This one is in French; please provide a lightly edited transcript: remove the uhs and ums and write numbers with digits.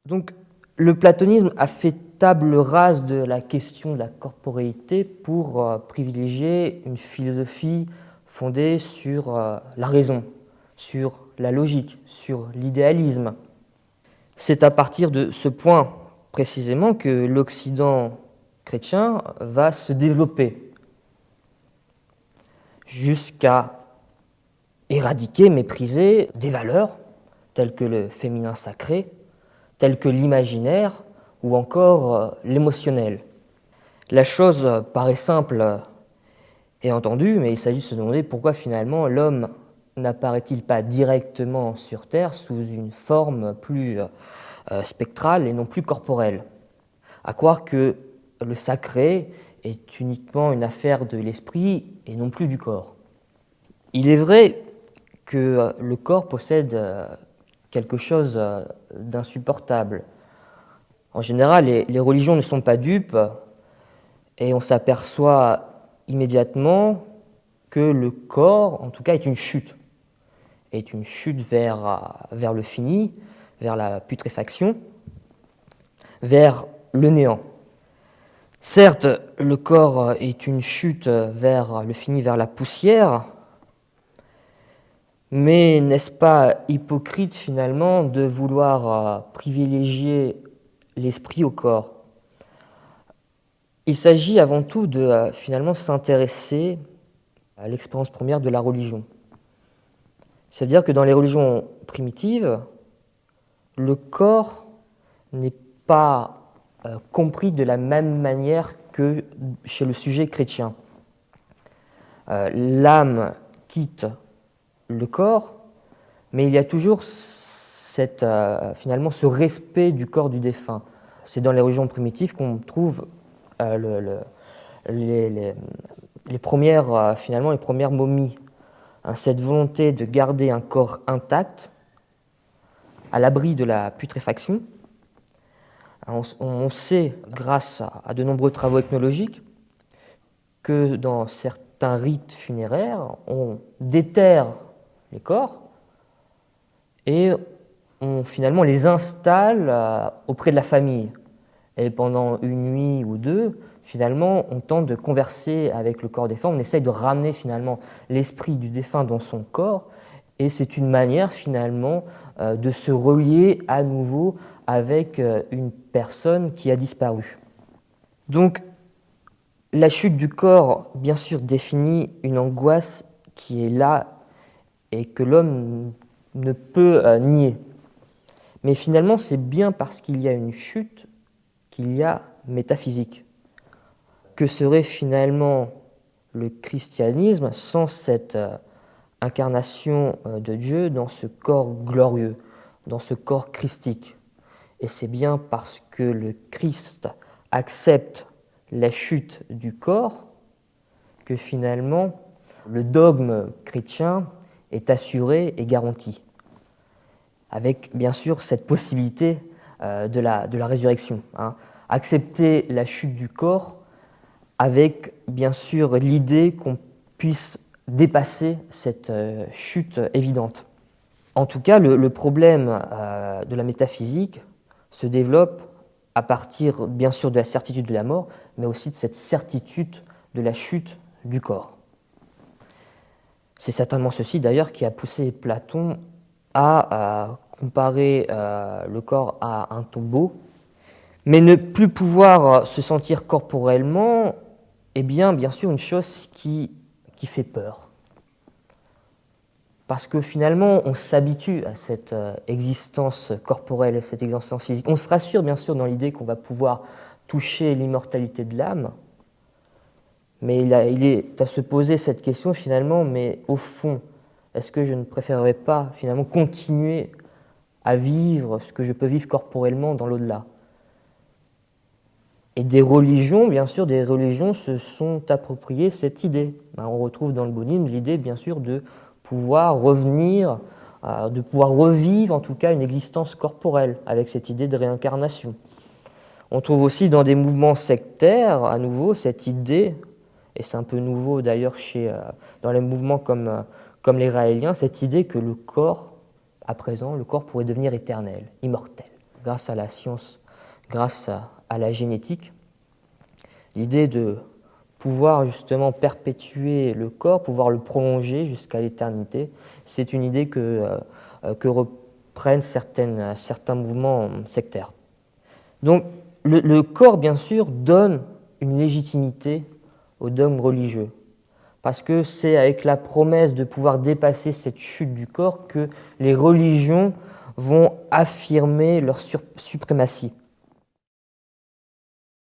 Donc, le platonisme a fait table rase de la question de la corporéité pour privilégier une philosophie fondée sur la raison, sur la logique, sur l'idéalisme. C'est à partir de ce point précisément que l'Occident chrétien va se développer jusqu'à éradiquer, mépriser des valeurs telles que le féminin sacré, telles que l'imaginaire ou encore l'émotionnel. La chose paraît simple et entendue, mais il s'agit de se demander pourquoi finalement l'homme n'apparaît-il pas directement sur Terre sous une forme plus spectrale et non plus corporelle. À croire que le sacré est uniquement une affaire de l'esprit et non plus du corps. Il est vrai que le corps possède quelque chose d'insupportable. En général, les religions ne sont pas dupes et on s'aperçoit immédiatement que le corps, en tout cas, est une chute vers le fini, vers la putréfaction, vers le néant. Certes, le corps est une chute vers le fini, vers la poussière, mais n'est-ce pas hypocrite finalement de vouloir privilégier l'esprit au corps? Il s'agit avant tout de finalement s'intéresser à l'expérience première de la religion. C'est-à-dire que dans les religions primitives, le corps n'est pas compris de la même manière que chez le sujet chrétien. L'âme quitte le corps, mais il y a toujours finalement ce respect du corps du défunt. C'est dans les religions primitives qu'on trouve les premières, finalement, les premières momies. Cette volonté de garder un corps intact, à l'abri de la putréfaction. On sait, grâce à de nombreux travaux ethnologiques, que dans certains rites funéraires, on déterre les corps et on finalement les installe auprès de la famille. Et pendant une nuit ou deux, finalement, on tente de converser avec le corps défunt, on essaye de ramener finalement l'esprit du défunt dans son corps, et c'est une manière finalement de se relier à nouveau avec une personne qui a disparu. Donc, la chute du corps, bien sûr, définit une angoisse qui est là et que l'homme ne peut nier. Mais finalement, c'est bien parce qu'il y a une chute qu'il y a métaphysique. Que serait finalement le christianisme sans cette incarnation de Dieu dans ce corps glorieux, dans ce corps christique? Et c'est bien parce que le Christ accepte la chute du corps que finalement le dogme chrétien est assuré et garanti, avec bien sûr cette possibilité de la résurrection. Accepter la chute du corps avec bien sûr l'idée qu'on puisse dépasser cette chute évidente. En tout cas, le problème de la métaphysique se développe à partir bien sûr de la certitude de la mort, mais aussi de cette certitude de la chute du corps. C'est certainement ceci d'ailleurs qui a poussé Platon à comparer le corps à un tombeau, mais ne plus pouvoir se sentir corporellement est bien sûr une chose qui fait peur. Parce que finalement, on s'habitue à cette existence corporelle, à cette existence physique. On se rassure bien sûr dans l'idée qu'on va pouvoir toucher l'immortalité de l'âme, mais il est à se poser cette question finalement, mais au fond, est-ce que je ne préférerais pas finalement continuer à vivre ce que je peux vivre corporellement dans l'au-delà? Et des religions, bien sûr, se sont appropriées cette idée. On retrouve dans le bouddhisme l'idée, bien sûr, de pouvoir revenir, de pouvoir revivre en tout cas une existence corporelle avec cette idée de réincarnation. On trouve aussi dans des mouvements sectaires, à nouveau, cette idée, et c'est un peu nouveau d'ailleurs dans les mouvements comme comme les raéliens, cette idée que le corps, à présent, le corps pourrait devenir éternel, immortel. grâce à la science, grâce à la génétique. L'idée de pouvoir justement perpétuer le corps, pouvoir le prolonger jusqu'à l'éternité, c'est une idée que reprennent certains mouvements sectaires. Donc le corps, bien sûr, donne une légitimité au dogme religieux, parce que c'est avec la promesse de pouvoir dépasser cette chute du corps que les religions vont affirmer leur suprématie.